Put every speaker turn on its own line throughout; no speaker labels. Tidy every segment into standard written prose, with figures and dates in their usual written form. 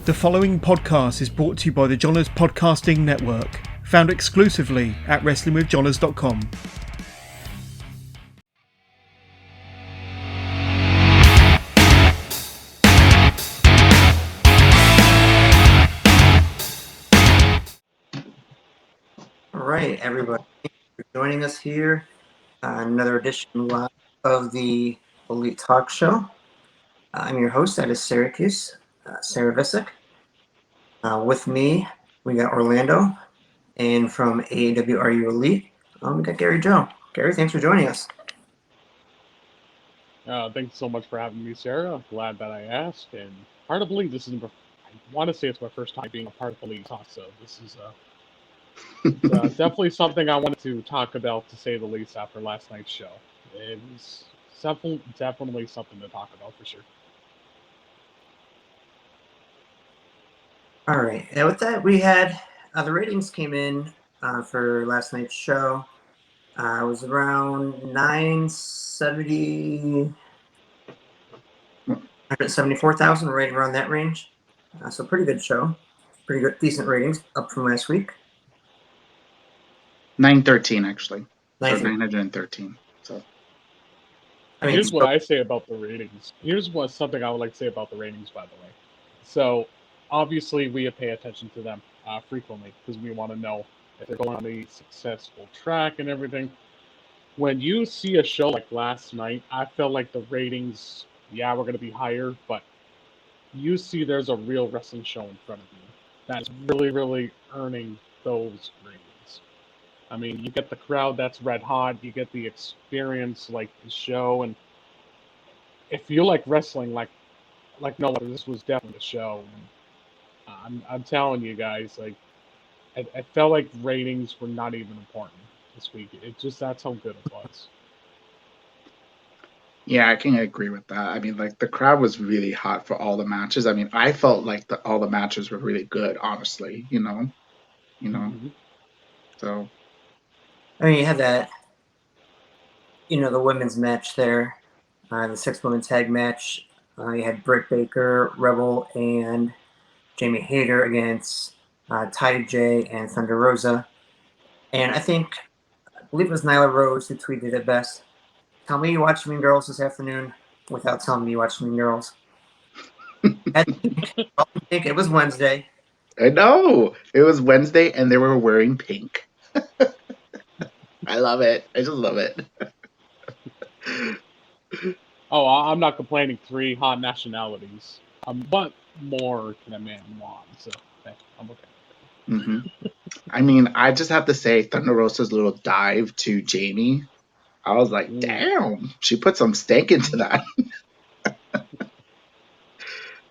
The following podcast is brought to you by the Johners Podcasting Network, found exclusively at WrestlingWithJohners.com.
All right, everybody, thank you for joining us here. Another edition live of the Elite Talk Show. I'm your host out of Syracuse, Sarah Visick. With me, we got Orlando, and from AAW Are You Elite, we got Gary Joe. Gary, thanks for joining us.
Thanks so much for having me, Sarah. I'm glad that I asked. And hard to believe this isn't. I want to say it's my first time being a part of the Elite Talk, so this is definitely something I wanted to talk about, to say the least, after last night's show. It was definitely something to talk about for sure.
All right, and with that, we had the ratings came in for last night's show. It was around 174,000, right around that range. So pretty good show. Pretty good, decent ratings, up from last week.
913 actually.
913.
So
913. So here's what I say about the ratings. Here's something I would like to say about the ratings, by the way. So obviously we pay attention to them frequently because we want to know if they're going on a successful track and everything. When you see a show like last night, I felt like the ratings, we're going to be higher, but you see there's a real wrestling show in front of you that's really, really earning those ratings. I mean, you get the crowd that's red hot, you get the experience like the show, and if you like wrestling like no other, this was definitely a show. And I'm telling you guys, like, I felt like ratings were not even important this week. That's how good it was.
yeah, I can agree with that. I mean, like the crowd was really hot for all the matches. I mean, I felt like all the matches were really good, honestly.
Mm-hmm.
So
I mean, you had that, the women's match there, the 6-woman tag match. You had Britt Baker, Rebel, and Jamie Hayter against Ty J and Thunder Rosa. And I believe it was Nyla Rhodes who tweeted it best. Tell me you watched Mean Girls this afternoon without telling me you watched Mean Girls. I think it was Wednesday.
I know it was Wednesday, and they were wearing pink. I love it. I just love it.
Oh, I'm not complaining. 3 hot nationalities. What more can a man want? So I'm okay.
Mm-hmm. I mean, I just have to say, Thunder Rosa's little dive to Jamie, I was like, damn, she put some stank into that.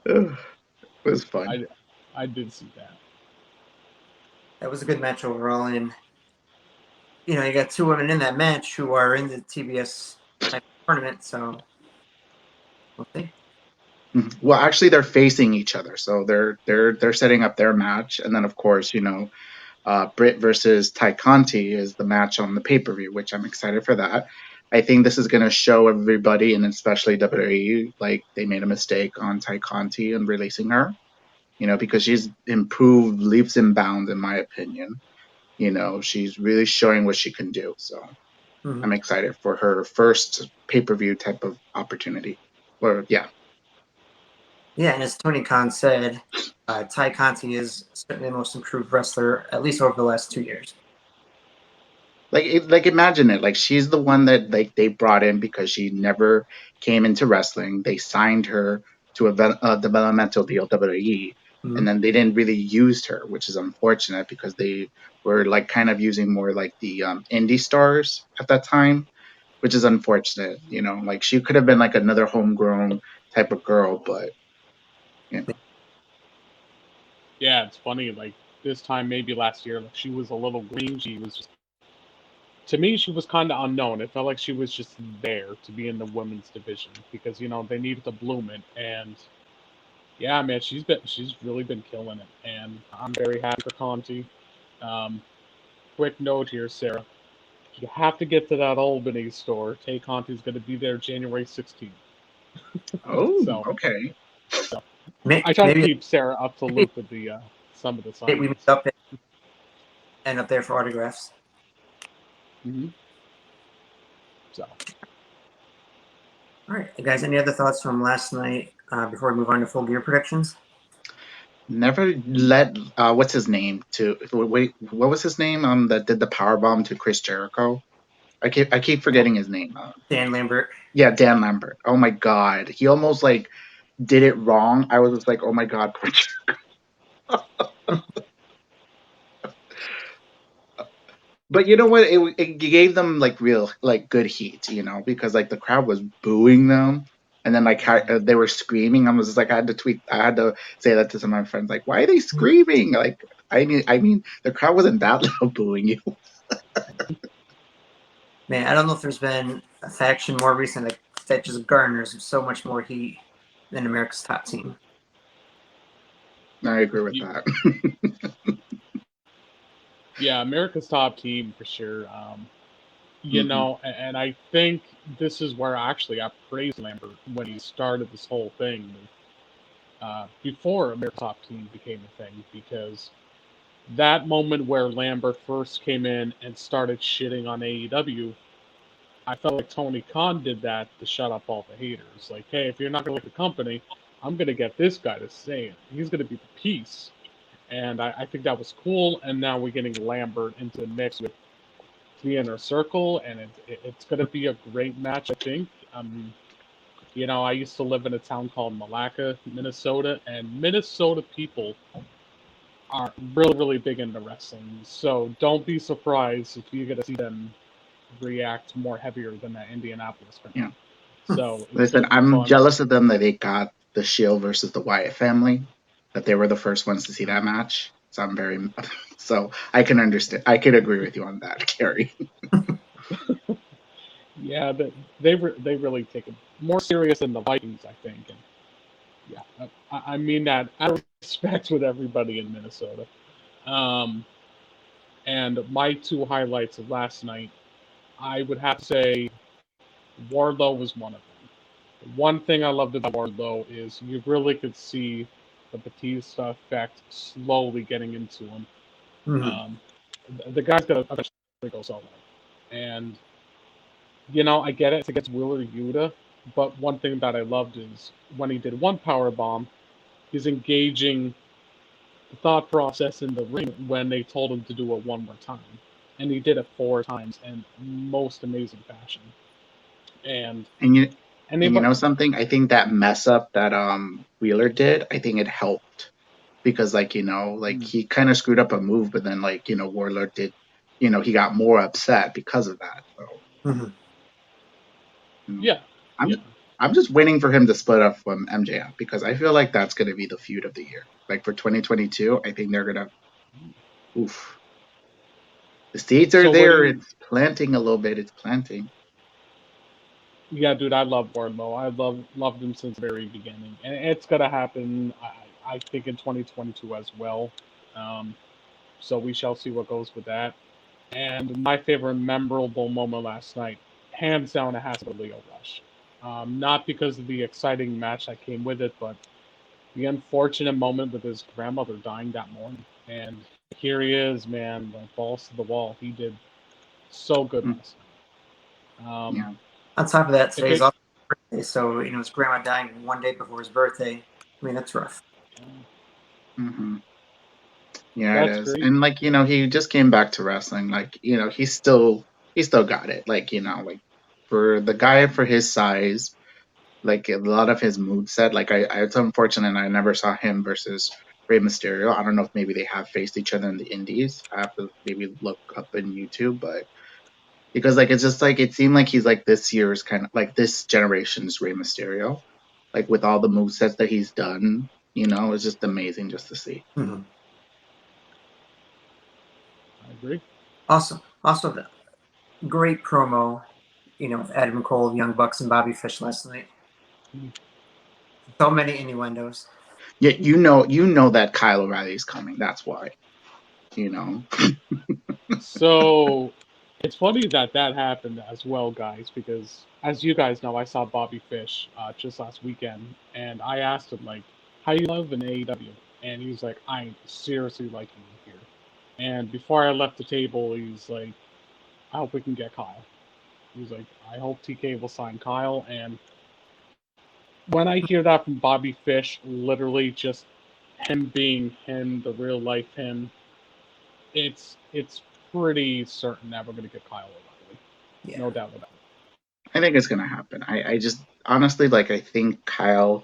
It was fun.
I did see that.
That was a good match overall, and you got 2 women in that match who are in the TBS tournament, so we'll see.
Well, actually, they're facing each other, so they're setting up their match, and then of course, Britt versus Ty Conti is the match on the pay-per-view, which I'm excited for that. I think this is going to show everybody, and especially WWE, like they made a mistake on Ty Conti and releasing her, because she's improved leaps and bounds, in my opinion. She's really showing what she can do. So I'm excited for her first pay-per-view type of opportunity.
Yeah, and as Tony Khan said, Ty Conti is certainly the most improved wrestler, at least over the last 2 years.
Like imagine it. Like she's the one that like they brought in because she never came into wrestling. They signed her to a developmental deal, WWE, and then they didn't really use her, which is unfortunate because they were like kind of using more like the indie stars at that time, which is unfortunate. Like she could have been like another homegrown type of girl, but
Yeah, it's funny. Like this time, maybe last year, like she was a little green. She was just, to me, she was kind of unknown. It felt like she was just there to be in the women's division because they needed to bloom it. And yeah, man, she's really been killing it, and I'm very happy for Conti. Quick note here, Sarah. You have to get to that Albany store. Tay Conti's going to be there January 16th.
Oh,
So,
okay.
I try to
Maybe
keep Sarah up to loop with the some of the
we meet
signings.
up and end up there for autographs.
Mm-hmm. So,
All right, guys. Any other thoughts from last night before we move on to full gear predictions?
Never let what's his name to wait. What was his name? That did the power bomb to Chris Jericho. I keep forgetting his name.
Dan Lambert.
Yeah, Dan Lambert. Oh my God, he almost like did it wrong. I was just like, oh my God, poor But you know what? It gave them like real like good heat, because like the crowd was booing them, and then like they were screaming. I was just like, I had to say that to some of my friends, like, why are they screaming? Like, I mean, the crowd wasn't that loud booing you.
Man, I don't know if there's been a faction more recent that just garners so much more heat than America's Top Team.
I agree with that.
yeah, America's Top Team for sure. You
Mhm.
know, and I think this is where actually I praised Lambert when he started this whole thing before America's Top Team became a thing, because that moment where Lambert first came in and started shitting on AEW, I felt like Tony Khan did that to shut up all the haters. Like, hey, if you're not going to like the company, I'm going to get this guy to say it. He's going to be the piece. And I think that was cool. And now we're getting Lambert into the mix with the Inner Circle, and it's going to be a great match, I think. You know, I used to live in a town called Malachi, Minnesota, and Minnesota people are really, really big into wrestling. So don't be surprised if you get to see them react more heavier than that Indianapolis fan.
Yeah.
So it's
Listen,
going to be
I'm
fun.
jealous of them that they got the Shield versus the Wyatt family, that they were the first ones to see that match. So I'm very, so I can understand. I can agree with you on that, Carrie.
Yeah, they really take it more serious than the Vikings, I think. And yeah, I mean that out of respect with everybody in Minnesota. Um, and my two highlights of last night, I would have to say Wardlow was one of them. One thing I loved about Wardlow is you really could see the Batista effect slowly getting into him.
Mm-hmm.
The guy's gonna eventually go solo, and you know I get it. It's against Wheeler Yuta, but one thing that I loved is when he did one power bomb, he's engaging the thought process in the ring when they told him to do it one more time, and he did it 4 times in most amazing fashion. And
And you
and they
and you
but
know something? I think that mess up that Wheeler did, I think it helped because like he kind of screwed up a move, but then Warlord did, he got more upset because of that. So
Mm-hmm.
you know,
yeah,
I'm
yeah.
I'm just waiting for him to split up from MJF because I feel like that's going to be the feud of the year. Like for 2022, I think they're gonna. Oof, the seeds are
So what do
there.
you?
It's planting a little bit. It's planting.
Yeah, dude, I love Wardlow. I loved him since the very beginning, and it's gonna happen. I think in 2022 as well. Um, so we shall see what goes with that. And my favorite memorable moment last night, hands down, it has to be Leo Rush. Not because of the exciting match that came with it, but the unfortunate moment with his grandmother dying that morning. And here he is, man, like balls to the wall. He did so good
Mm,
last night.
On top of that,
If
today's
it,
also his birthday, so his grandma dying one day before his birthday. I mean, that's rough.
hmm Yeah, it
that's
is.
great.
And he just came back to wrestling. Like, he still got it. Like, like for the guy for his size, like a lot of his mood set, like it's unfortunate I never saw him versus Rey Mysterio. I don't know if maybe they have faced each other in the indies. I have to maybe look up in YouTube, but because like it's just like it seemed like he's like this year's kind of like this generation's Rey Mysterio. Like with all the move sets that he's done, it's just amazing just to see.
Mm-hmm.
I agree.
Awesome. Also, the great promo, Adam Cole, Young Bucks, and Bobby Fish last night. So many innuendos.
Yeah, you know that Kyle O'Reilly's coming. That's why. You know.
So it's funny that that happened as well, guys, because as you guys know, I saw Bobby Fish just last weekend, and I asked him like, how you love in AEW? And he's like, I'm seriously liking it here. And before I left the table, he's like, I hope we can get Kyle. He's like, I hope TK will sign Kyle. And when I hear that from Bobby Fish, literally just him being him, the real life him, it's pretty certain that we're going to get Kyle O'Reilly.
Yeah.
No doubt about it.
I think it's gonna happen. I just honestly like. I think Kyle.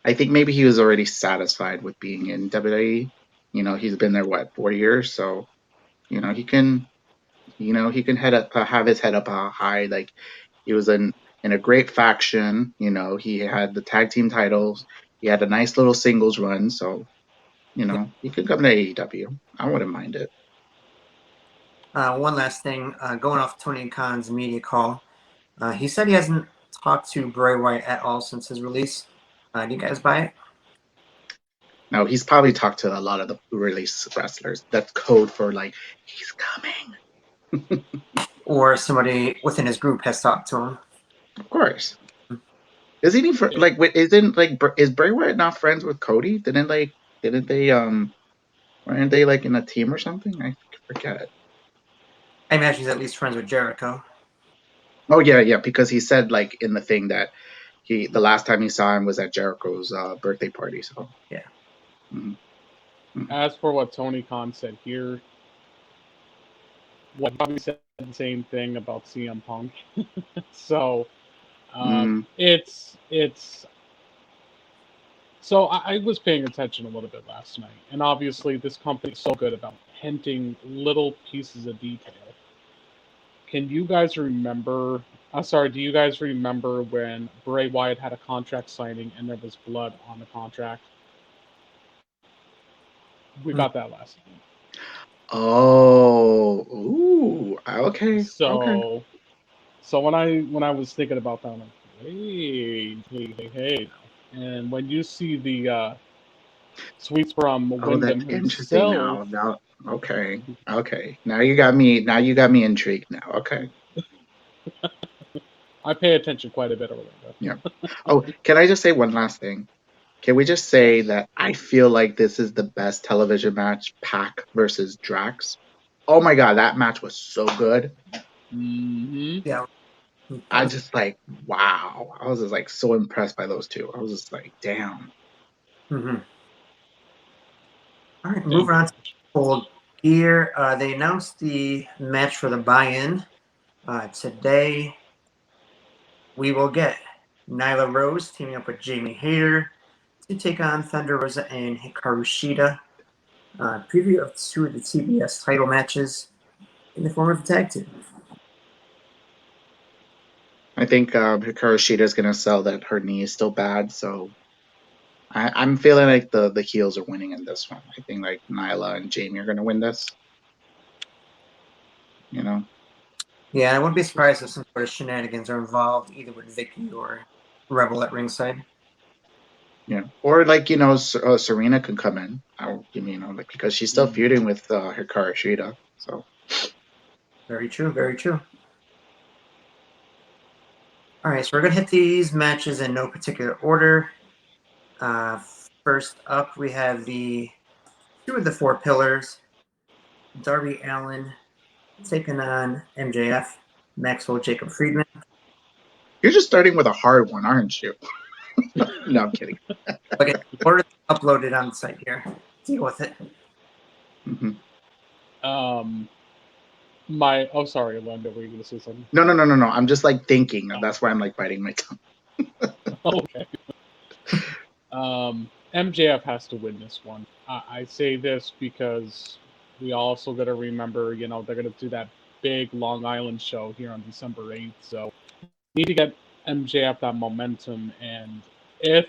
I think maybe he was already satisfied with being in WWE. He's been there 4 years, so he can. He can head up, have his head up high. Like he was in a great faction. He had the tag team titles. He had a nice little singles run. So he could come to AEW. I wouldn't mind it.
One last thing, going off Tony Khan's media call, he said he hasn't talked to Bray Wyatt at all since his release. Do you guys buy it?
Now he's probably talked to a lot of the release wrestlers. That's code for like he's coming.
Or somebody within his group has talked to him?
Of course. Isn't he like? Isn't like is Bray Wyatt not friends with Cody? Didn't they weren't they like in a team or something? I forget.
I imagine he's at least friends with Jericho.
Oh yeah, because he said like in the thing that the last time he saw him was at Jericho's birthday party. So
yeah.
Mm-hmm.
As for what Tony Khan said here, what Bobby said the same thing about CM Punk. So it's. So I was paying attention a little bit last night, and obviously this company is so good about hinting little pieces of detail. Can you guys remember? Do you guys remember when Bray Wyatt had a contract signing and there was blood on the contract? We got that last night.
Oh, ooh, okay.
So when I was thinking about that, I'm like, hey. And when you see the tweets from
Oh,
Wyndham
that's interesting
himself,
now. Okay. Now you got me intrigued now. Okay.
I pay attention quite a bit over there.
Yeah. Oh, can I just say one last thing? Can we just say that I feel like this is the best television match, Pac versus Drax? Oh my God, that match was so good.
Mm-hmm.
Yeah.
I just like, wow. I was just like so impressed by those two. I was just like, damn.
Mm-hmm. All right, moving on to Full Gear. They announced the match for the buy-in. Today, we will get Nyla Rose teaming up with Jamie Hayter to take on Thunder Rosa and Hikaru Shida. Preview of two of the TBS title matches in the form of a tag team.
I think Hikaru Shida is going to sell that her knee is still bad. So I'm feeling like the heels are winning in this one. I think like Nyla and Jamie are going to win this.
Yeah, I wouldn't be surprised if some sort of shenanigans are involved, either with Vicky or Rebel at ringside.
Yeah, or like Serena can come in. Like because she's still feuding with Hikaru Shida. So
very true, very true. All right, so we're gonna hit these matches in no particular order. First up, we have the two of the four pillars. Darby Allin taking on MJF, Maxwell Jacob Friedman.
you're just starting with a hard one, aren't you? No, I'm kidding.
Okay, order uploaded on the site here. Deal with it.
Mm-hmm.
Sorry, Linda, were you going to say something?
No. I'm just like thinking. Oh. That's why I'm like biting my tongue.
Okay. MJF has to win this one. I say this because we also got to remember, they're going to do that big Long Island show here on December 8th. So we need to get MJF that momentum. And if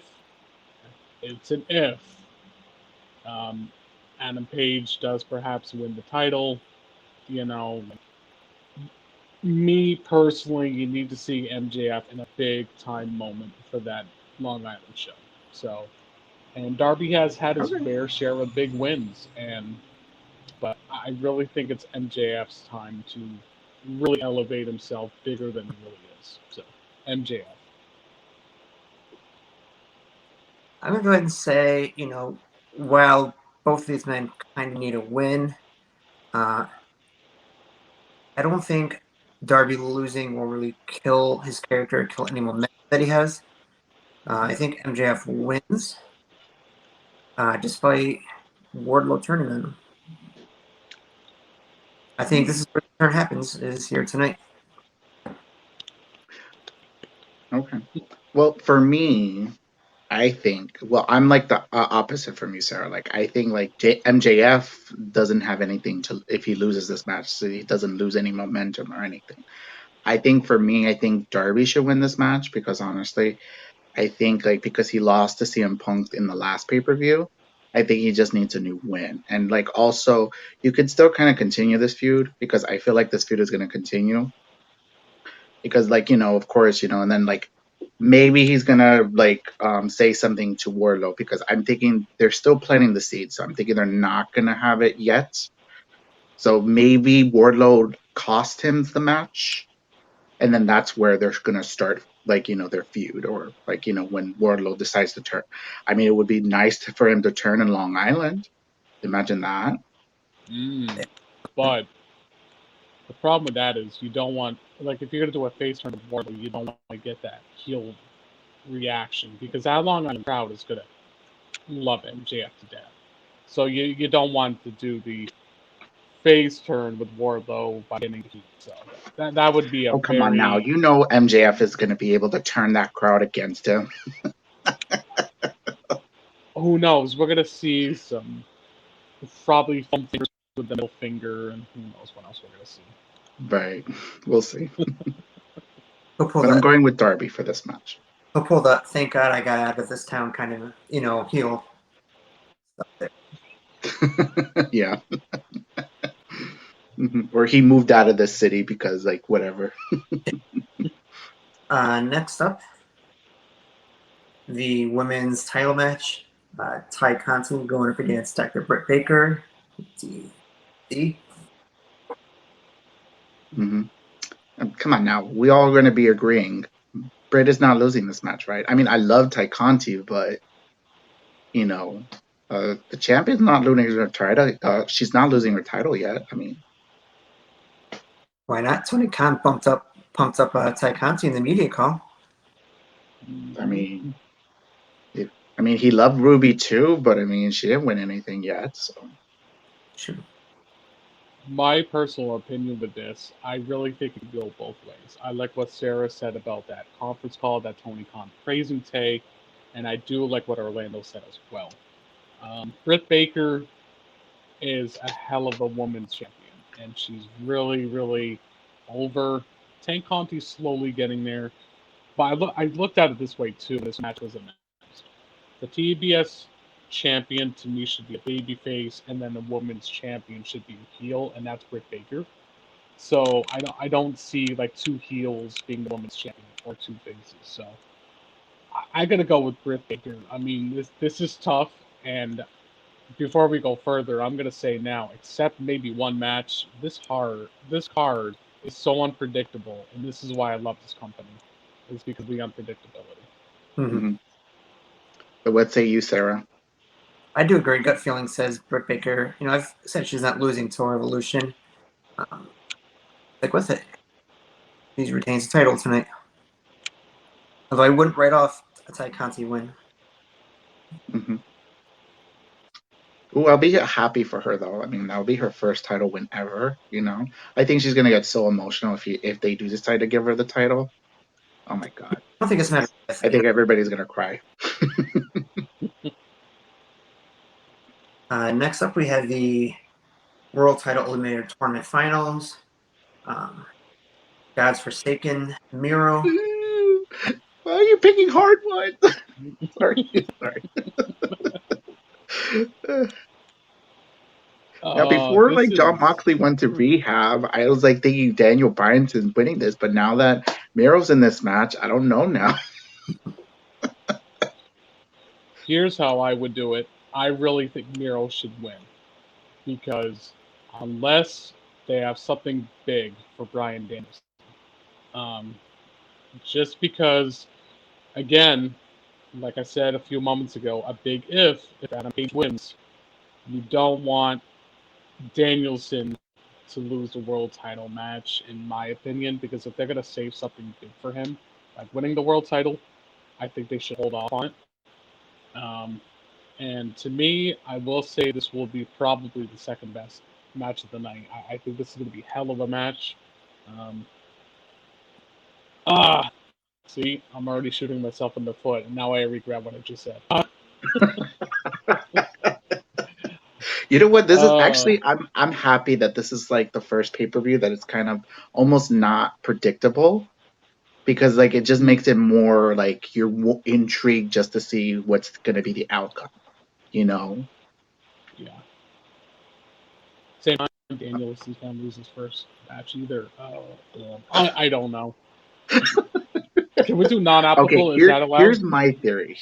Adam Page does perhaps win the title, me personally, you need to see MJF in a big time moment for that Long Island show. So, and Darby has had his fair share of big wins, but I really think it's MJF's time to really elevate himself bigger than he really is. So, MJF.
I'm going to go ahead and say, while both of these men kind of need a win, I don't think Darby losing will really kill his character, kill any momentum that he has. I think MJF wins, despite Wardlow turning on him. I think this is where the turn happens, is here tonight.
Okay. Well, for me, I think, I'm like the opposite from you, Sarah. Like, I think like MJF doesn't have anything to, if he loses this match, so he doesn't lose any momentum or anything. I think for me, I think Darby should win this match because honestly, I think like because he lost to CM Punk in the last pay-per-view, I think he just needs a new win. And like also, you could still kind of continue this feud because I feel like this feud is going to continue because like of course and then like maybe he's gonna like say something to Wardlow because I'm thinking they're still planting the seeds, so I'm thinking they're not gonna have it yet. So maybe Wardlow cost him the match, and then that's where they're gonna start like their feud or like when Wardlow decides to turn. I mean, it would be nice for him to turn in Long Island. Imagine that.
But the problem with that is you don't want, like, if you're going to do a face turn with Wardlow, you don't want to get that heel reaction because that Long Island crowd is going to love MJF to death. So you don't want to do the face turn with Wardlow by getting heat. So that would be a
Oh, come on now. MJF is going to be able to turn that crowd against him.
Who knows? We're going to see some probably thumb fingers with the middle finger, and who knows what else we're going to see.
Right. We'll see.
He'll pull
But I'm going with Darby for this match.
He'll pull the "thank God I got out of this town" kind of, heel stuff there.
Yeah. Or he moved out of the city because like whatever.
Next up, the women's title match. Ty Conti going up against Dr. Britt Baker.
Come on now. We all going to be agreeing. Britt is not losing this match, right? I mean, I love Ty Conti, but the champion's not losing her title. She's not losing her title yet. I mean,
why not? Tony Khan pumped up Ty Conti in the media call.
I mean, he loved Ruby too, but I mean, she didn't win anything yet. So,
Sure.
My personal opinion with this, I really think it could go both ways. I like what Sarah said about that conference call, that Tony Khan praising Tay, and I do like what Orlando said as well. Britt Baker is a hell of a women's champion, and she's really, really over. Tank Conti's slowly getting there, but I looked at it this way too. This match was announced. The TBS champion to me should be a babyface, and then the women's champion should be a heel, and that's Britt Baker. So I don't see like two heels being the women's champion or two faces. So I gotta go with Britt Baker. I mean, this is tough, and before we go further, I'm gonna say now, except maybe one match, this card is so unpredictable, and this is why I love this company. It's because of the unpredictability.
Mm-hmm.
So what say you, Sarah?
I do agree. Gut feeling says Britt Baker. I've said she's not losing to Revolution. Like with it, she retains the title tonight. Although I wouldn't write off a Ty Conti win.
Ooh, I'll be happy for her though. I mean, that'll be her first title win ever. I think she's gonna get so emotional if they do decide to give her the title. Oh my god!
I don't think it's a matter of
I think everybody's gonna cry.
Next up, we have the World Title Eliminator Tournament Finals. God's Forsaken, Miro.
Why are you picking hard ones? sorry. Now, before like John Moxley went to rehab, I was like thinking Daniel Bryan's is winning this, but now that Miro's in this match, I don't know now.
Here's how I would do it. I really think Miro should win because unless they have something big for Bryan Danielson, just because, again, like I said a few moments ago, a big if Adam Page wins. You don't want Danielson to lose the world title match, in my opinion, because if they're going to save something big for him, like winning the world title, I think they should hold off on it. And to me, I will say this will be probably the second best match of the night. I think this is going to be hell of a match. See, I'm already shooting myself in the foot, and now I regret what I just said.
You know what? This is actually I'm happy that this is like the first pay-per-view that it's kind of almost not predictable, because like it just makes it more like you're intrigued just to see what's going to be the outcome, you know?
Yeah. Same time, Danielson's gonna lose his first match either. I don't know. Can we do non-applicable?
Okay,
Is that allowed?
here's my theory.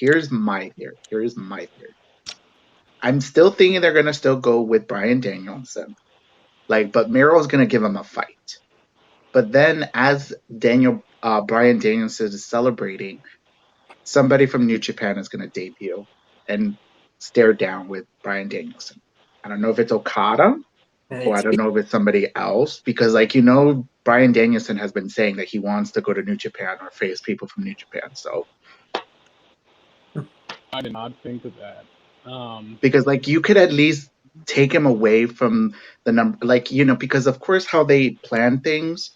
I'm still thinking they're gonna still go with Bryan Danielson. But Miro's gonna give him a fight. But then as Bryan Danielson is celebrating, somebody from New Japan is gonna debut and stare down with Bryan Danielson. I don't know if it's Okada or I don't know if it's somebody else, because Bryan Danielson has been saying that he wants to go to New Japan or face people from New Japan. So
I did not think of that.
because you could at least take him away from the number, because of course how they plan things,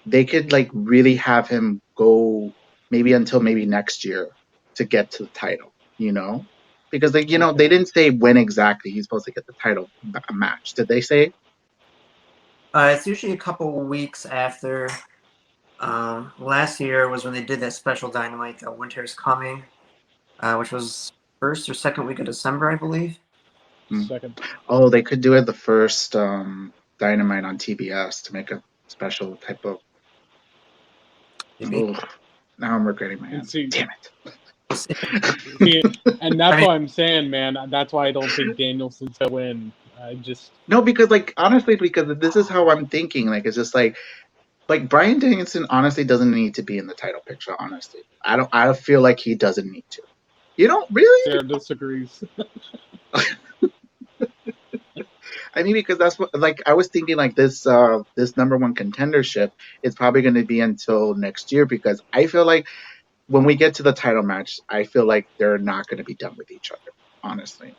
they could really have him go maybe until maybe next year to get to the title, because they didn't say when exactly he's supposed to get the title match. Did they say?
It's usually a couple weeks after. Last year was when they did that special Dynamite, Winter's Coming, which was first or second week of December, I believe.
Second.
Oh, they could do it the first Dynamite on TBS to make a special type of. Oh, now I'm regretting my answer. Damn it.
See, and that's why I'm saying, man. That's why I don't think Danielson's gonna win.
No, because honestly, because this is how I'm thinking. It's just Bryan Danielson honestly doesn't need to be in the title picture. Honestly, I feel like he doesn't need to. You don't really?
Sarah disagrees.
I mean, because that's what I was thinking. This this number one contendership is probably going to be until next year, because I feel like when we get to the title match, I feel like they're not going to be done with each other. Honestly.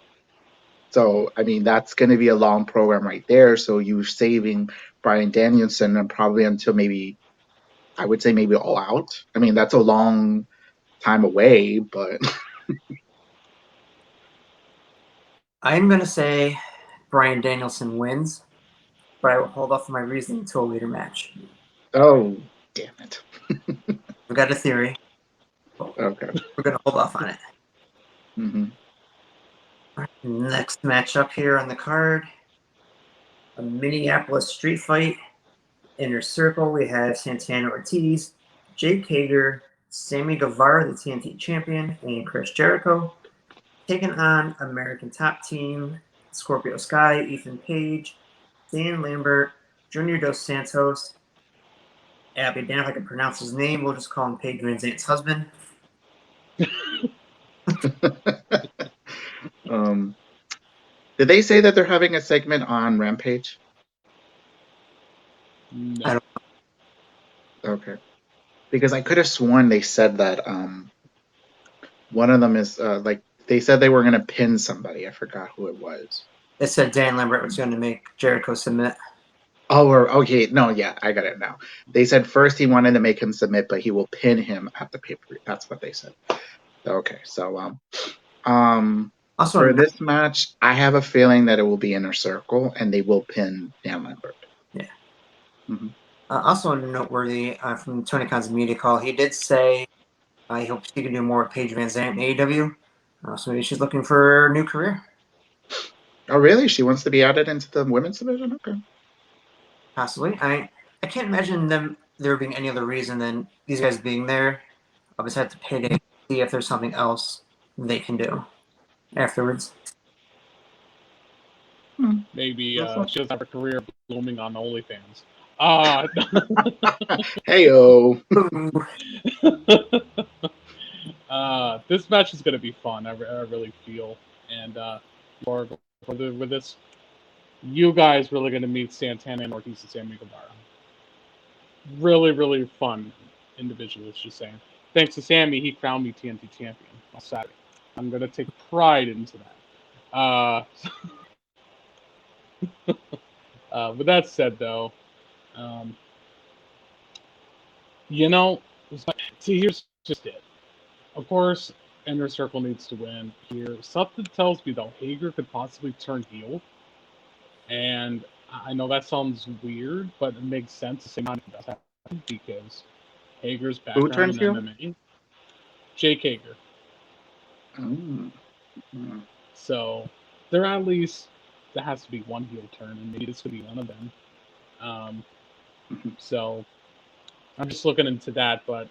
So, I mean, that's going to be a long program right there. So you're saving Bryan Danielson and probably until maybe, I would say maybe All Out. I mean, that's a long time away, but.
I'm going to say Bryan Danielson wins, but I will hold off on my reasoning until a later match.
Oh, damn it.
We've got a theory.
Okay.
We're going to hold off on it.
Mm-hmm.
Next matchup here on the card, a Minneapolis street fight. Inner Circle, we have Santana Ortiz, Jake Hager, Sammy Guevara, the TNT champion, and Chris Jericho, taking on American Top Team, Scorpio Sky, Ethan Page, Dan Lambert, Junior Dos Santos. Abby Dan, if I can pronounce his name, we'll just call him Paige Van Zant's husband.
Did they say that they're having a segment on Rampage?
No.
I don't
know. Okay. Because I could have sworn they said that one of them is they said they were going to pin somebody. I forgot who it was.
It said Dan Lambert was going to make Jericho submit.
Oh, okay. No, yeah, I got it now. They said first he wanted to make him submit, but he will pin him at the pay-per-view. That's what they said. Okay, so
Also,
for this match, I have a feeling that it will be Inner Circle and they will pin Dan Lambert.
Yeah.
Mm-hmm.
Also noteworthy from Tony Khan's media call, he did say he hopes he can do more with Paige Van Zant in AEW. So maybe she's looking for a new career.
Oh, really? She wants to be added into the women's division? Okay.
Possibly. I can't imagine there being any other reason than these guys being there. I'll just have to payday, see if there's something else they can do afterwards.
Maybe she doesn't have a career blooming on OnlyFans.
Hey-o.
This match is going to be fun. I really feel, and with this, you guys really going to meet Santana and Ortiz and Sammy Guevara. Really, really fun individuals. Just saying. Thanks to Sammy, he crowned me TNT champion on Saturday. I'm going to take pride into that. With that said, though, um, you know, see, here's just it. Of course, Inner Circle needs to win here. Something tells me, though, Hager could possibly turn heel. And I know that sounds weird, but it makes sense to say not because Hager's
Who
background
turns
in
heel?
MMA. Jake Hager.
Oh.
So there has to be one heel turn, and maybe this could be one of them. So I'm just looking into that, but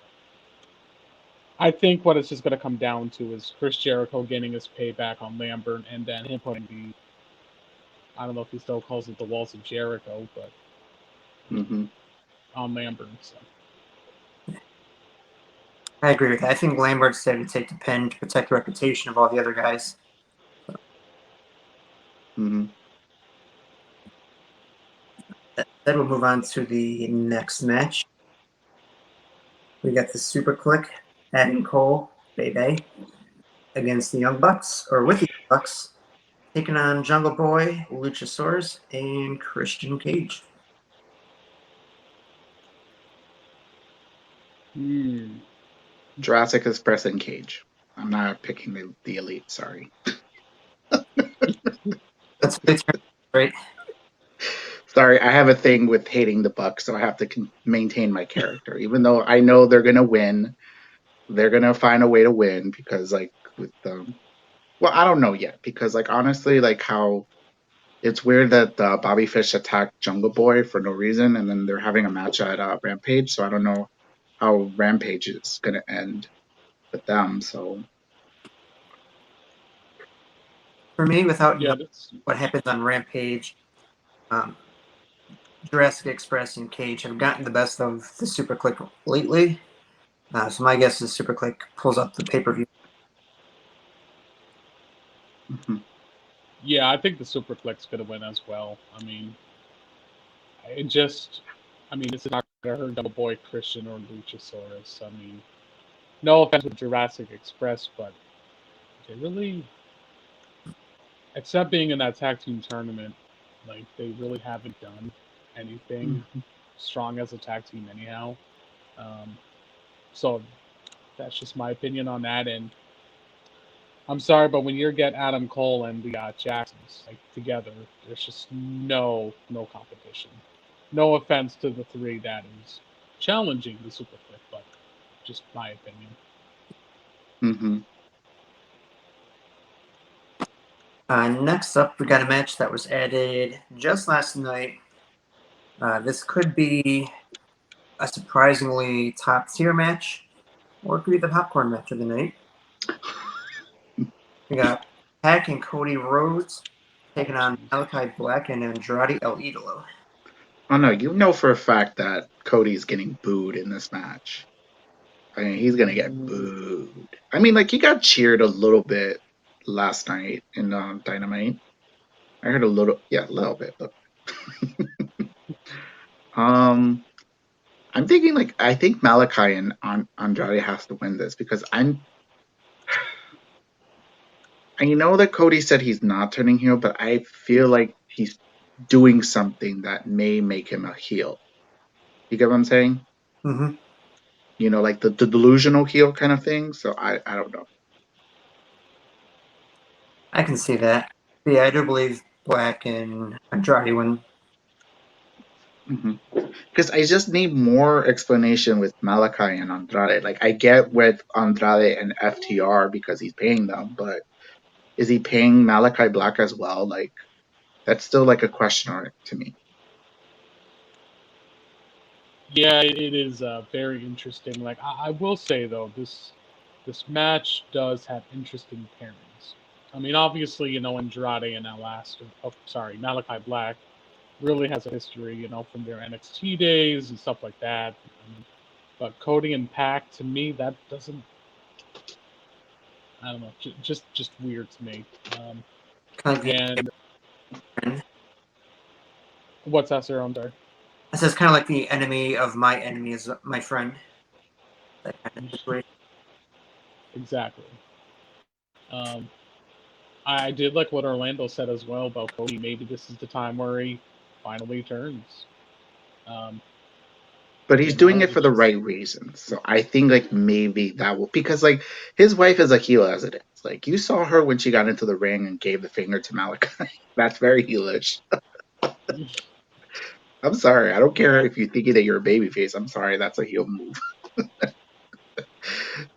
I think what it's just going to come down to is Chris Jericho getting his payback on Lambert, and then him putting I don't know if he still calls it the Walls of Jericho, but on Lambert. So.
I agree with that. I think Lambert's there to take the pin to protect the reputation of all the other guys.
Mm-hmm.
Then we'll move on to the next match. We got the Super Click, Adam Cole, Bebe, against the Young Bucks, or with the Young Bucks, taking on Jungle Boy, Luchasaurus, and Christian Cage.
Jurassic Express and Cage. I'm not picking the Elite. Sorry.
That's right.
Sorry, I have a thing with hating the Bucks, so I have to maintain my character, even though I know they're gonna win. They're gonna find a way to win because, like, with them. Well, I don't know yet because, like, honestly, like how it's weird that Bobby Fish attacked Jungle Boy for no reason, and then they're having a match at Rampage. So I don't know how Rampage is gonna end with them. So
For me, without
Yeah,
knowing what happens on Rampage, Jurassic Express and Cage have gotten the best of the Super Click lately. So my guess is Super Click pulls up the pay-per-view.
Yeah, I think the Super Click's going to win as well. I mean, this is not going to hurt Double Boy, Christian, or Luchasaurus. I mean, no offense with Jurassic Express, but they really, except being in that tag team tournament, like, they really haven't done anything strong as a tag team anyhow. So that's just my opinion on that. And I'm sorry, but when you get Adam Cole and the Jacksons like together, there's just no competition. No offense to the three that is challenging the Super Click, but just my opinion.
Next up, we got a match that was added just last night. This could be a surprisingly top-tier match, or it could be the popcorn match of the night. We got Pac and Cody Rhodes taking on Malachi Black and Andrade El Idolo.
Oh no, you know for a fact that Cody's getting booed in this match. I mean, he's gonna get booed. I mean, like he got cheered a little bit last night in Dynamite. I heard a little bit. But I'm thinking like I think Malachi and Andrade has to win this because I know that Cody said he's not turning heel, but I feel like he's doing something that may make him a heel. You get what I'm saying?
Mm-hmm.
You know, like the delusional heel kind of thing. So I don't know.
I can see that. Yeah, I do believe Black and Andrade win.
Because I just need more explanation with Malachi and Andrade. Like I get with Andrade and FTR because he's paying them, but is he paying Malachi Black as well? Like that's still like a question mark to me.
Yeah, it is very interesting. Like I will say though, this match does have interesting pairings. I mean, obviously, Andrade and Malachi Black really has a history, from their NXT days and stuff like that. But Cody and Pac, to me, that doesn't I don't know, just weird to me.
Kind of like
And
the,
what's that, sir? I'm sorry.
it says kind of like the enemy of my enemy is my friend. That kind of situation.
Exactly. Um, I did like what Orlando said as well about Cody. Maybe this is the time where he finally turns.
But he's
You
doing
know,
it for
it's
the
just
right reasons. So I think like maybe that will, because like his wife is a heel as it is. Like you saw her when she got into the ring and gave the finger to Malachi. That's very heelish. I'm sorry. I don't care
yeah.
if you think that you're a babyface. I'm sorry. That's a heel move.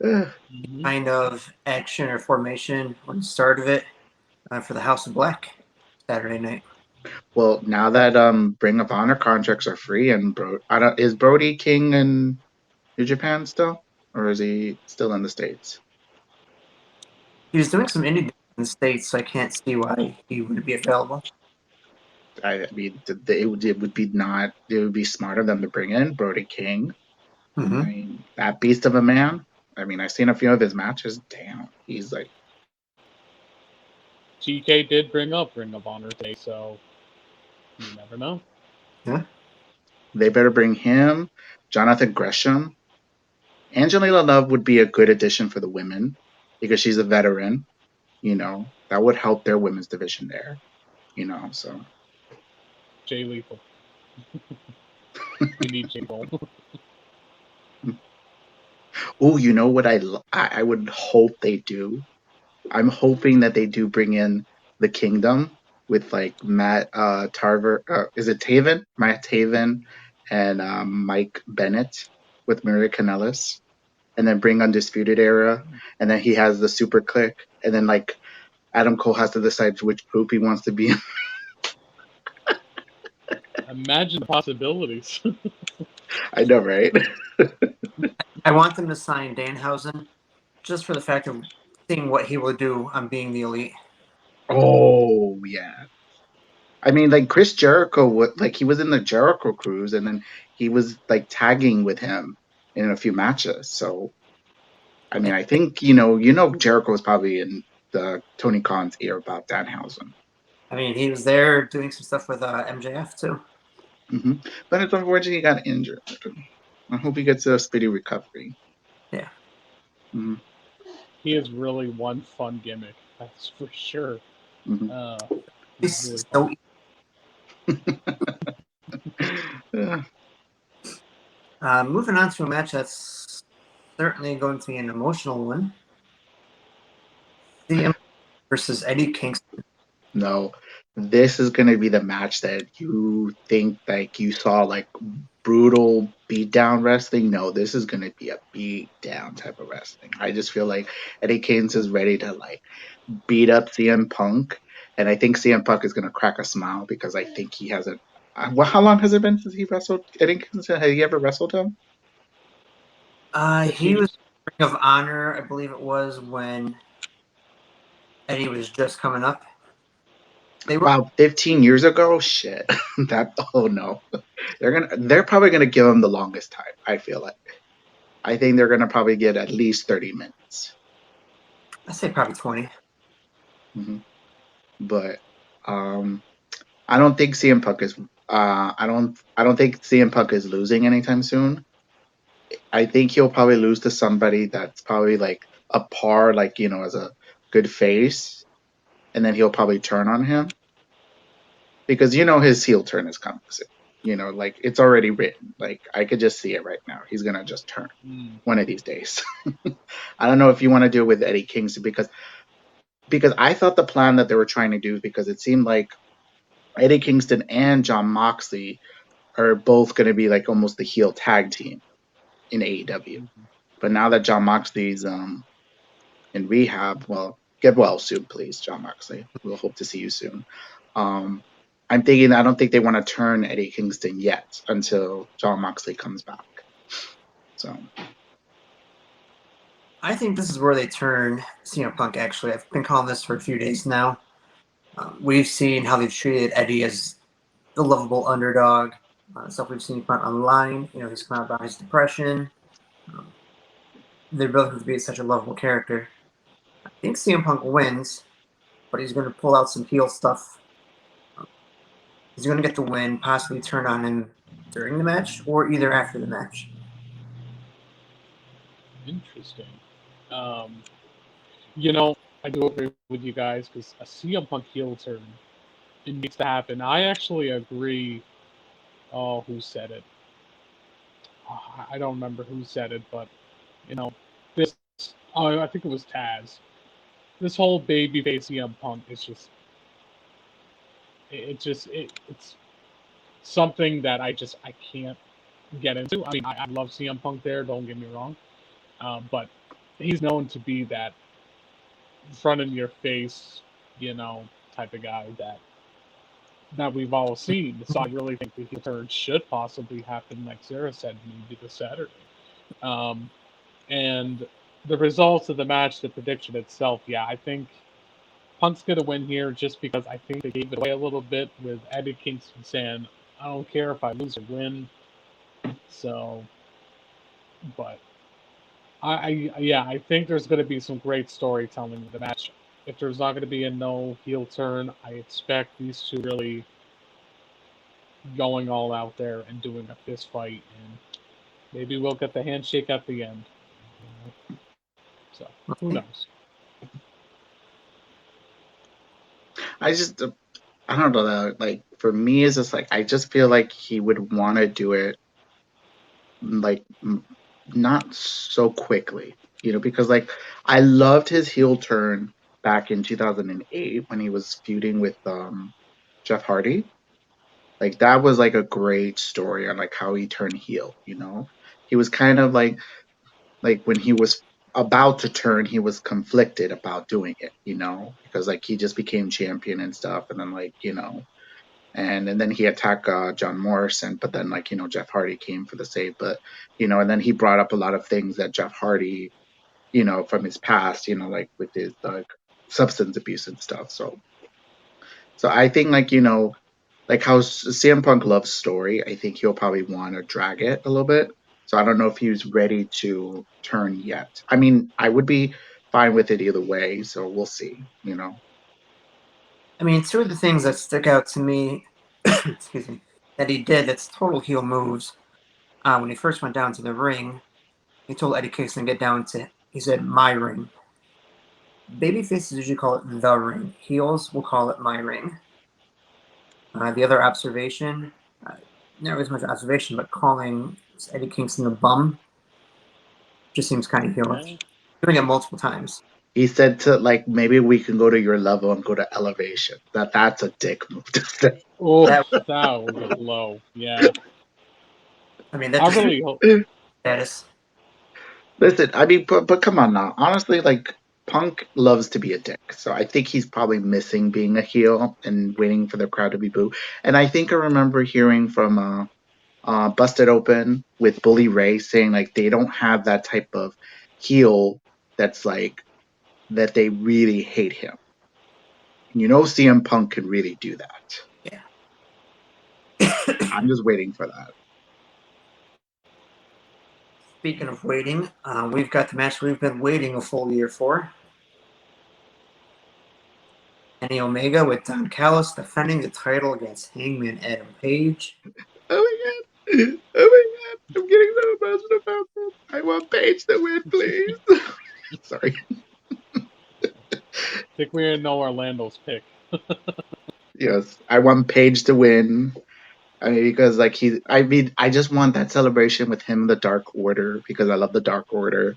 Hmm.
Kind of action or formation on the start of it for the House of Black Saturday night.
Well, now that Ring of Honor contracts are free and I don't, is Brody King in New Japan still, or is he still in the States?
He was doing some indie in the States, so I can't see why he wouldn't be available.
I mean, it would be smart of them to bring in Brody King. I
Mm-hmm.
mean, that beast of a man. I mean, I've seen a few of his matches. Damn, he's like,
TK did bring up Ring of Honor today, so you never know.
Yeah.
they better bring him, Jonathan Gresham. Angelina Love would be a good addition for the women because she's a veteran. That would help their women's division there. So
Jay Lethal. We need Jay Lethal.
oh, you know what I would hope they do? I'm hoping that they do bring in the Kingdom with like Matt Tarver. Is it Taven? Matt Taven and Mike Bennett with Maria Kanellis, and then bring Undisputed Era, and then he has the Super Click, and then like Adam Cole has to decide which group he wants to be in.
Imagine the possibilities.
I know, right?
I want them to sign Danhausen just for the fact of seeing what he will do on being the elite.
Oh yeah. I mean, like Chris Jericho, like he was in the Jericho Cruise, and then he was like tagging with him in a few matches. So I mean, I think Jericho was probably in the Tony Khan's ear about Danhausen.
I mean, he was there doing some stuff with MJF too.
But it's unfortunate he got injured. I hope he gets a speedy recovery.
Yeah.
hmm
He is really one fun gimmick, that's for sure.
hmm
He's really fun.
So
Yeah.
moving on to a match that's certainly going to be an emotional one. CM versus Eddie Kingston.
No, this is gonna be the match that you think like you saw like brutal beatdown wrestling. No, this is gonna be a beat down type of wrestling. I just feel like Eddie Keynes is ready to like beat up CM Punk, and I think CM Punk is gonna crack a smile because I think he hasn't. Well, how long has it been since he wrestled Eddie Kingston? Has he ever wrestled him?
He
15
was
years.
Ring of Honor, I believe it was when Eddie was just coming up. They were.
Wow, 15 years ago? Shit. That oh no. They're probably gonna give him the longest time, I feel like. I think they're gonna probably get at least 30 minutes.
I say probably 20.
hmm But I don't think CM Punk is I don't think CM Punk is losing anytime soon. I think he'll probably lose to somebody that's probably like a par, like, as a good face, and then he'll probably turn on him because his heel turn is coming soon. Like it's already written. Like I could just see it right now. He's gonna just turn
Mm.
one of these days. I don't know if you want to do it with Eddie Kingston because I thought the plan that they were trying to do, because it seemed like Eddie Kingston and John Moxley are both going to be like almost the heel tag team in AEW.
Mhm.
But now that John Moxley's in rehab, well, get well soon, please, John Moxley. We'll hope to see you soon. Um, I'm thinking I don't think they want to turn Eddie Kingston yet until John Moxley comes back. So
I think this is where they turn CM Punk, actually. I've been calling this for a few days now. We've seen how they've treated Eddie as the lovable underdog. Stuff we've seen come out online. He's come out about his depression. Um, they're both to be such a lovable character. I think CM Punk wins, but he's going to pull out some heel stuff. He's going to get the win, possibly turn on him during the match or either after the match.
Interesting. You know, I do agree with you guys because a CM Punk heel turn, it needs to happen. I actually agree. Oh, who said it? Oh, I don't remember who said it, but you know, this. Oh, I think it was Taz. This whole babyface CM Punk is just. It's something that I can't get into. I mean, I love CM Punk there. Don't get me wrong, but he's known to be that front in your face, type of guy that we've all seen. So I really think the heel turn should possibly happen, like Sarah said, maybe this Saturday. Um, and the results of the match, the prediction itself, yeah, I think Punk's gonna win here just because I think they gave it away a little bit with Eddie Kingston saying, "I don't care if I lose or win." So, but I think there's gonna be some great storytelling with the match. If there's not gonna be a no heel turn, I expect these two really going all out there and doing a fist fight, and maybe we'll get the handshake at the end. So who knows?
I just I don't know that like for me it's just like I just feel like he would want to do it like not so quickly, because like I loved his heel turn back in 2008 when he was feuding with Jeff Hardy. Like that was like a great story on like how he turned heel. He was kind of like when he was about to turn, he was conflicted about doing it, because like he just became champion and stuff, and then and then he attacked John Morrison, but then Jeff Hardy came for the save, but and then he brought up a lot of things that Jeff Hardy, from his past, like with his substance abuse and stuff. So I think like how CM Punk loves story, I think he'll probably want to drag it a little bit. So I don't know if he's ready to turn yet. I mean, I would be fine with it either way. So we'll see.
I mean, two of the things that stick out to me, excuse me, that he did that's total heel moves. When he first went down to the ring, he told Eddie Kingston to get down to, he said, my ring. Babyfaces usually call it the ring. Heels will call it my ring. The other observation, not as much observation, but calling Eddie Kingston a bum just seems kind of heelish. Doing it multiple times.
He said to like maybe we can go to your level and go to elevation. That's a dick move to say.
Oh,
That,
that was a blow. Yeah,
I mean, that
I
just
really hope.
status.
Listen, I mean, but come on now. Honestly, like Punk loves to be a dick, so I think he's probably missing being a heel and waiting for the crowd to be boo. And I think I remember hearing from Busted Open with Bully Ray saying like they don't have that type of heel that's like that they really hate him. CM Punk can really do that.
Yeah.
I'm just waiting for that.
Speaking of waiting, we've got the match we've been waiting a full year for. Kenny Omega with Don Callis defending the title against Hangman Adam Page.
Oh my god! Oh my god! I'm getting so emotional about this. I want Paige to win, please. Sorry.
I think we know Orlando's pick.
Yes, I want Paige to win. I mean, because I just want that celebration with him, the Dark Order, because I love the Dark Order.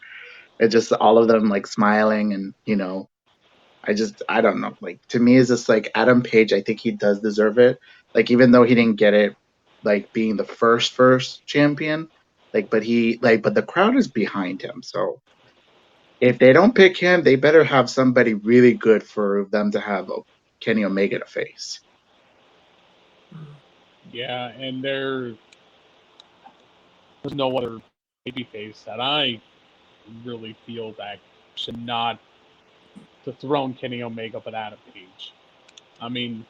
And just all of them like smiling and I don't know. Like to me, it's just like Adam Page. I think he does deserve it. Like even though he didn't get it, like being the first champion, but the crowd is behind him. So if they don't pick him, they better have somebody really good for them to have Kenny Omega to face.
Yeah, and there's no other babyface that I really feel that should not dethrone Kenny Omega but Adam Page. I mean,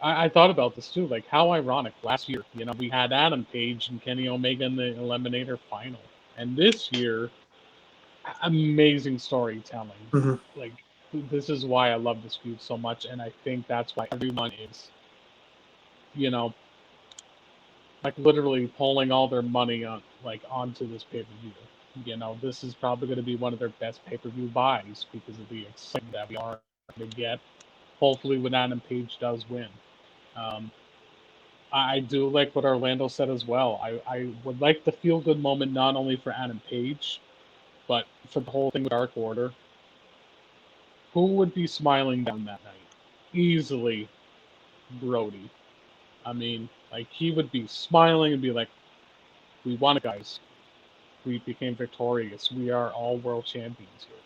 I thought about this too. Like, how ironic. Last year, we had Adam Page and Kenny Omega in the Eliminator final. And this year, amazing storytelling.
Mm-hmm.
Like, this is why I love this feud so much, and I think that's why everyone is, like literally pulling all their money onto this pay-per-view. This is probably going to be one of their best pay-per-view buys because of the excitement that we are going to get. Hopefully, when Adam Page does win. I do like what Orlando said as well. I would like the feel-good moment not only for Adam Page, but for the whole thing with Dark Order. Who would be smiling down that night? Easily Brody. I mean, like, he would be smiling and be like, we won it, guys. We became victorious. We are all world champions here.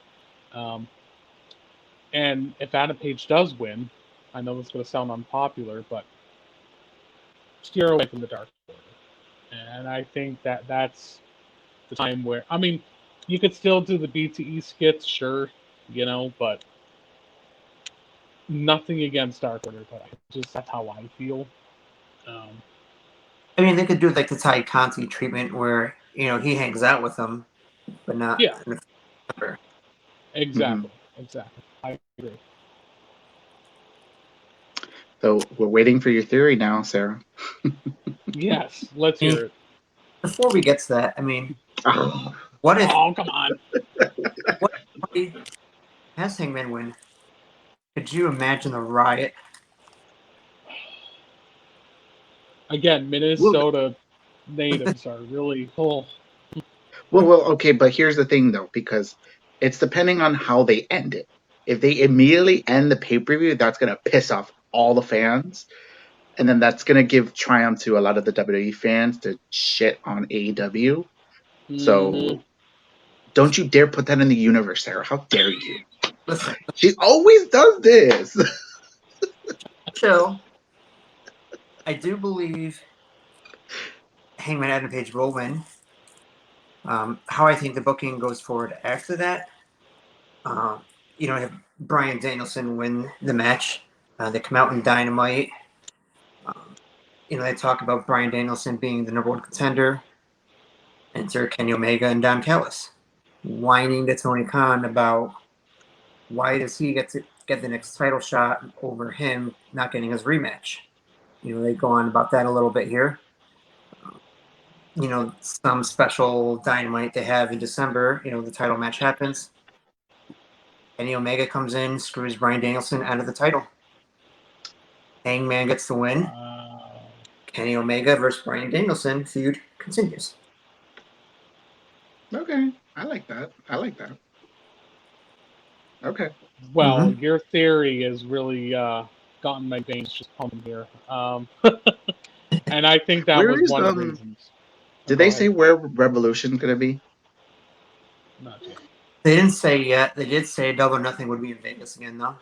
And if Adam Page does win, I know this is going to sound unpopular, but steer away from the Dark Order. And I think that that's the time where, I mean, you could still do the BTE skits, sure, but nothing against Dark Order, but that's how I feel.
I mean, they could do like the Ty Conti treatment where he hangs out with them, but not.
Yeah,
in the
exactly. I agree.
So we're waiting for your theory now, Sarah.
Yes, let's hear it.
Before we get to that, I mean,
Oh,
what if
Oh, come on.
has Hangman win? Could you imagine the riot?
Again, Minnesota natives are really full.
well, okay, but here's the thing though, because it's depending on how they end it. If they immediately end the pay-per-view, that's gonna piss off all the fans, and then that's gonna give triumph to a lot of the WWE fans to shit on AEW. So don't you dare put that in the universe, Sarah. How dare you?
Listen,
She always does this.
chill. I do believe Hangman Adam Page will win. How I think the booking goes forward after that, have Bryan Danielson win the match. They come out in Dynamite. They talk about Bryan Danielson being the number one contender. Enter Kenny Omega and Don Callis, whining to Tony Khan about why does he get to get the next title shot over him not getting his rematch. They go on about that a little bit here. Some special Dynamite they have in December. The title match happens. Kenny Omega comes in, screws Bryan Danielson out of the title. Hangman gets the win. Kenny Omega versus Bryan Danielson feud continues.
Okay, I like that. Okay.
Well, your theory has really gotten my veins just pumping here. And I think that was one of the reasons.
Did they say where Revolution's gonna be?
Not yet.
They didn't say yet. They did say Double or Nothing would be in Vegas again, though.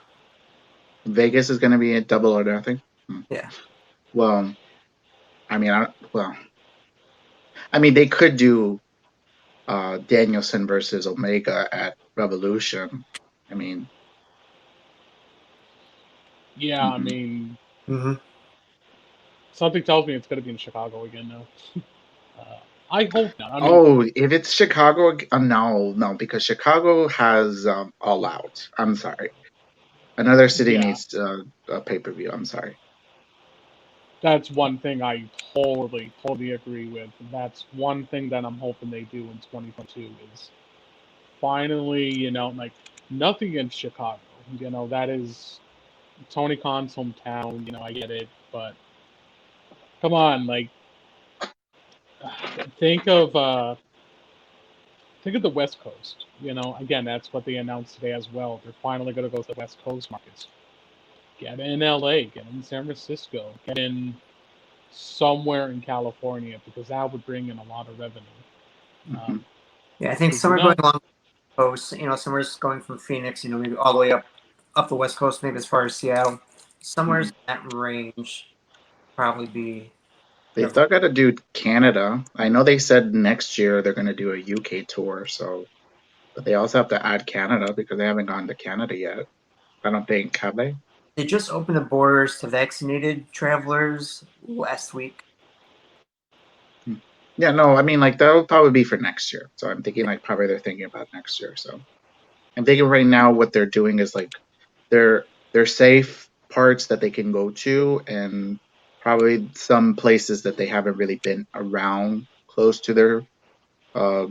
Vegas is gonna be a Double or Nothing.
Yeah.
Well, I mean, they could do Danielson versus Omega at Revolution. I mean,
yeah, I mean, something tells me it's going to be in Chicago again now. I hope not. I mean,
if it's Chicago, no, because Chicago has All Out. I'm sorry. Another city needs a pay-per-view. I'm sorry.
That's one thing I totally agree with. That's one thing that I'm hoping they do in 2022 is finally, like, nothing against Chicago. That is Tony Khan's hometown. I get it, but come on, like, think of the West Coast. Again, that's what they announced today as well. They're finally going to go to the West Coast markets. Get in LA, get in San Francisco, get in somewhere in California, because that would bring in a lot of revenue.
Yeah, I think some are going along the coast. Some are going from Phoenix, maybe all the way up the West Coast, maybe as far as Seattle. Somewhere in that range, probably be.
They still got to do Canada. I know they said next year they're going to do a UK tour, but they also have to add Canada because they haven't gone to Canada yet. I don't think, have they?
They just opened the borders to vaccinated travelers last week.
Yeah, no, I mean, like, that'll probably be for next year. So I'm thinking, like, probably they're thinking about next year. So I'm thinking right now what they're doing is, like, they're safe parts that they can go to, and probably some places that they haven't really been around close to their, uh,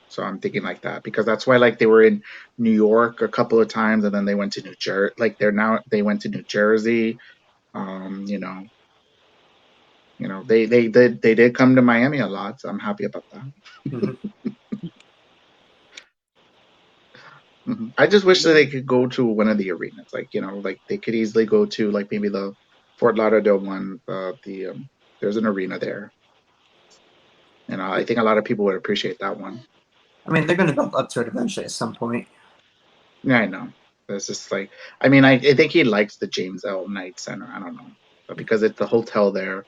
so I'm thinking like that, because that's why, like, they were in New York a couple of times, and then they went to New Jersey. Like, they went to New Jersey. Um, you know, they did come to Miami a lot, so I'm happy about that.
Mhm.
I just wish that they could go to one of the arenas, like, like they could easily go to, like, maybe the Fort Lauderdale one. There's an arena there, I think a lot of people would appreciate that one.
I mean, they're going to build up to it eventually at some point.
Yeah, I know. It's just like, I mean, I think he likes the James L. Knight Center. I don't know, but because it's the hotel there,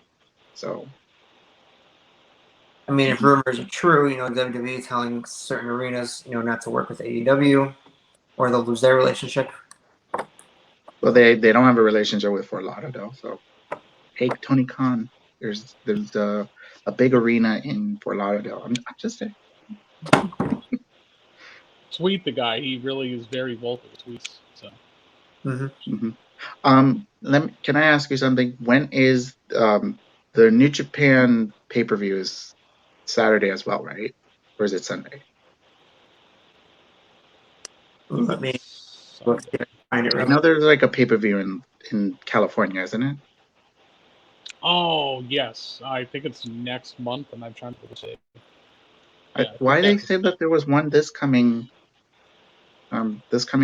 so.
I mean, if rumors are true, WWE telling certain arenas, not to work with AEW, or they'll lose their relationship.
Well, they don't have a relationship with Fort Lauderdale, so. Hey, Tony Khan, there's a big arena in Fort Lauderdale. I'm just saying.
Tweet the guy. He really is very vocal tweets. So.
Mm-hmm.
Can I ask you something? When is the New Japan pay-per-view? Is Saturday as well, right? Or is it Sunday?
Let me look here, find it
I
real
know
quick.
there's like a pay-per-view in California, isn't it?
Oh yes, I think it's next month, and I'm trying to say. Yeah,
Why they say that there was one this coming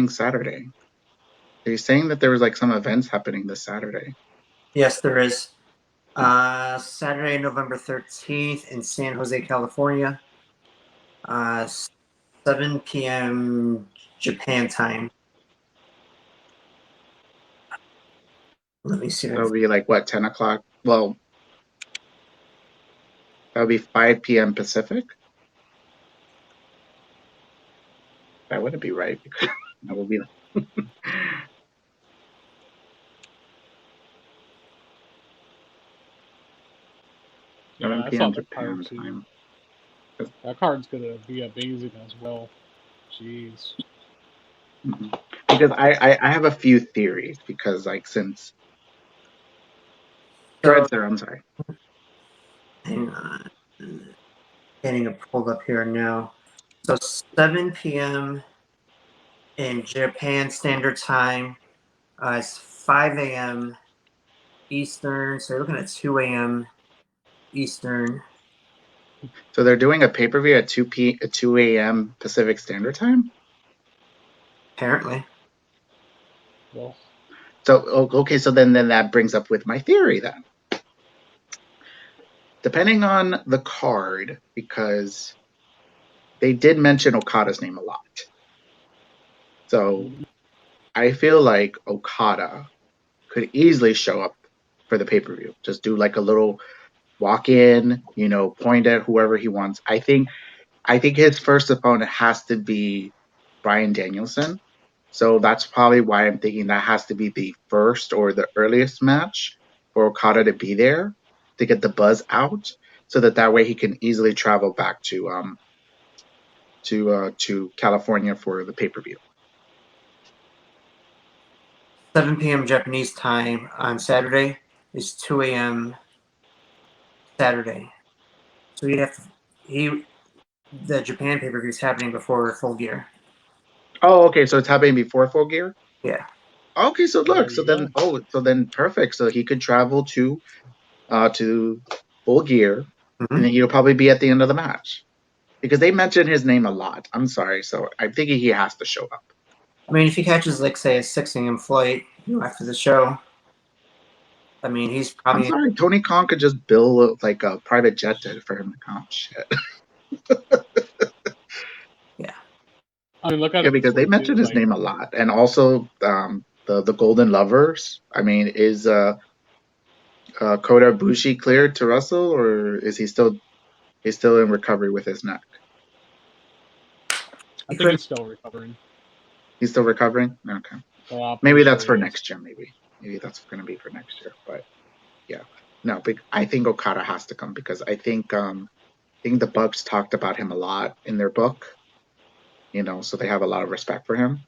Saturday? They're saying that there was like some events happening this Saturday.
Yes, there is. Saturday, November 13th in San Jose, California. 7 p.m. Japan time. Let me see.
That would be like what, 10 o'clock? Well, that would be 5 p.m. Pacific. That wouldn't be right. That would be.
Yeah,
7
I saw
p.m.
the card
Japan
too.
time.
That card's gonna be amazing as well. Jeez.
Mhm. Because I have a few theories, because, like, since. Go
So,
ahead, sir. I'm sorry.
hang on. Getting it pulled up here now. So 7 p.m. in Japan Standard Time. It's 5 a.m. Eastern. So you're looking at 2 a.m. Eastern.
So they're doing a pay-per-view at 2 a.m. Pacific Standard Time?
Apparently.
Well,
So, okay, so then that brings up with my theory then. Depending on the card, because they did mention Okada's name a lot. So I feel like Okada could easily show up for the pay-per-view. Just do like a little walk in, point at whoever he wants. I think his first opponent has to be Bryan Danielson. So that's probably why I'm thinking that has to be the first or the earliest match for Okada to be there, to get the buzz out, so that way he can easily travel back to California for the pay-per-view.
7 p.m. Japanese time on Saturday is 2 a.m. Saturday. So you'd have to. The Japan pay per view is happening before Full Gear.
Oh, okay. So it's happening before Full Gear?
Yeah.
Okay, so
there
look,
you go.
so then perfect. So he could travel to Full Gear, and then he'll probably be at the end of the match, because they mentioned his name a lot. I'm sorry, so I'm thinking he has to show up.
I mean, if he catches, like, say, a 6 a.m. flight, after the show, I mean, he's
I'm
probably.
sorry, Tony Khan could just build like a private jet for him to come. Shit.
Yeah.
I mean, look at
Yeah,
it this
because they
way too.
mentioned his
Like,
name a lot, and also the Golden Lovers. I mean, is Kota Ibushi cleared to wrestle, or is he's still in recovery with his neck?
I think he's still recovering.
He's still recovering. Okay,
I'm pretty
maybe
sure
that's
he
for
is.
next year. Maybe that's going to be for next year. But yeah, No, but I think Okada has to come because I think the Bucks talked about him a lot in their book, so they have a lot of respect for him,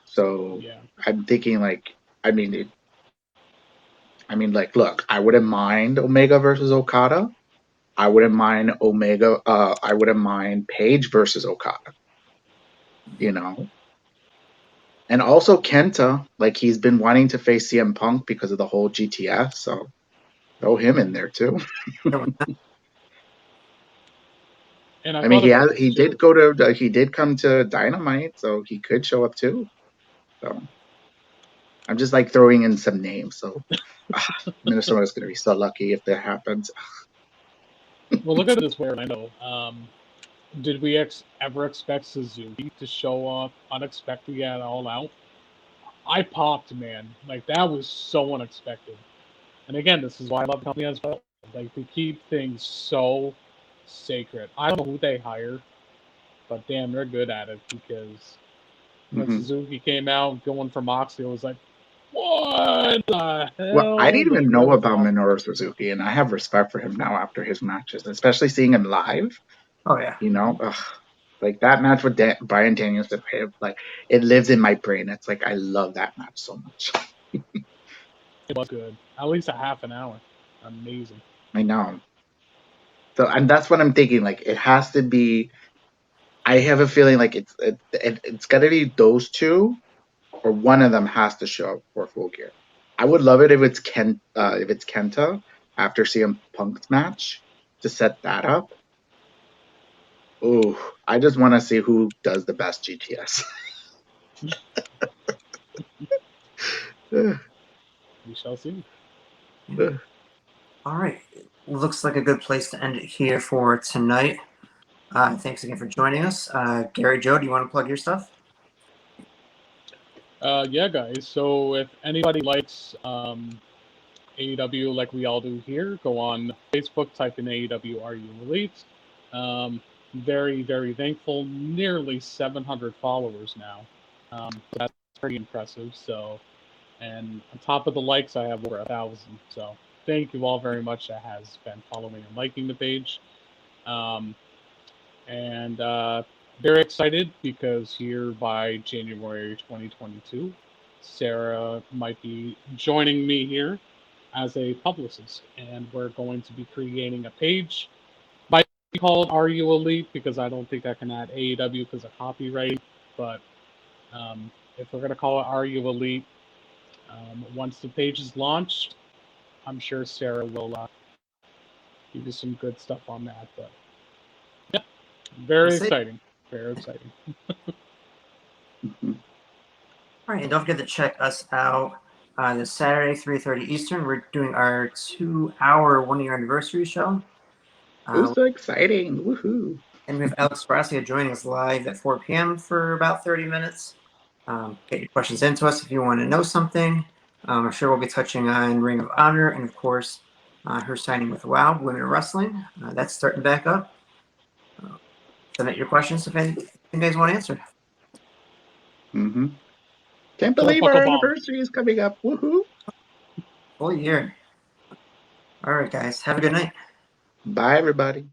So
Yeah.
I'm thinking like, look, I wouldn't mind Omega versus Okada. I wouldn't mind I wouldn't mind Page versus Okada, you know. And also Kenta, like he's been wanting to face CM Punk because of the whole GTS, so throw him in there too.
And I
I mean,
thought about this
he
too.
did come to Dynamite, so he could show up too. So I'm just like throwing in some names. So Minnesota's going to be so lucky if that happens.
Well, look at this way, Orlando. Did we ever expect Suzuki to show up unexpectedly at All Out? I popped, man. Like, that was so unexpected. And again, this is why I love the company as well. Like, they keep things so sacred. I don't know who they hire, but damn, they're good at it because when
Hmm.
Suzuki came out going for Moxley, I was like, what the
Well, I
hell?
didn't
Like,
even
what
know
is
about
wrong?
Minoru Suzuki, and I have respect for him now after his matches, especially seeing him live.
Oh yeah.
Ugh, like that match with Brian Danielson, like it lives in my brain. It's like I love that match so much.
It was good. At least a half an hour. Amazing.
I know. So, and that's what I'm thinking. Like, it has to be. I have a feeling like it's got to be those two, or one of them has to show up for Full Gear. I would love it if it's Kenta after CM Punk's match to set that up. Oh, I just want to see who does the best GTS.
We shall see.
All right. Looks like a good place to end it here for tonight. Thanks again for joining us. Gary, Joe, do you want to plug your stuff?
Yeah, guys. So if anybody likes AEW like we all do here, go on Facebook, type in AEW Are You Elite. Very, very thankful. Nearly 700 followers now. That's pretty impressive. So, and on top of the likes, I have over 1,000. So thank you all very much that has been following and liking the page. Um, and very excited because here by January 2022, Sarah might be joining me here as a publicist, and we're going to be creating a page. Might be called Are You Elite because I don't think I can add AEW because of copyright, but if we're going to call it Are You Elite, once the page is launched, I'm sure Sarah will give you some good stuff on that. But yeah, very exciting. Very exciting.
Mhm.
All right, and don't forget to check us out this Saturday, 3:30 Eastern. We're doing our 2-hour one-year anniversary show.
It was so exciting. Woohoo.
And we have Alex Gracia joining us live at 4 p.m. for about 30 minutes. Get your questions into us if you want to know something. I'm sure we'll be touching on Ring of Honor and, of course, her signing with WOW, Women in Wrestling. That's starting back up. Submit your questions if any you guys want answered.
Mm-hmm. Can't
Don't
believe
fuck a
our
bomb.
anniversary is coming up. Woohoo.
Full year. All right, guys. Have a good night.
Bye, everybody.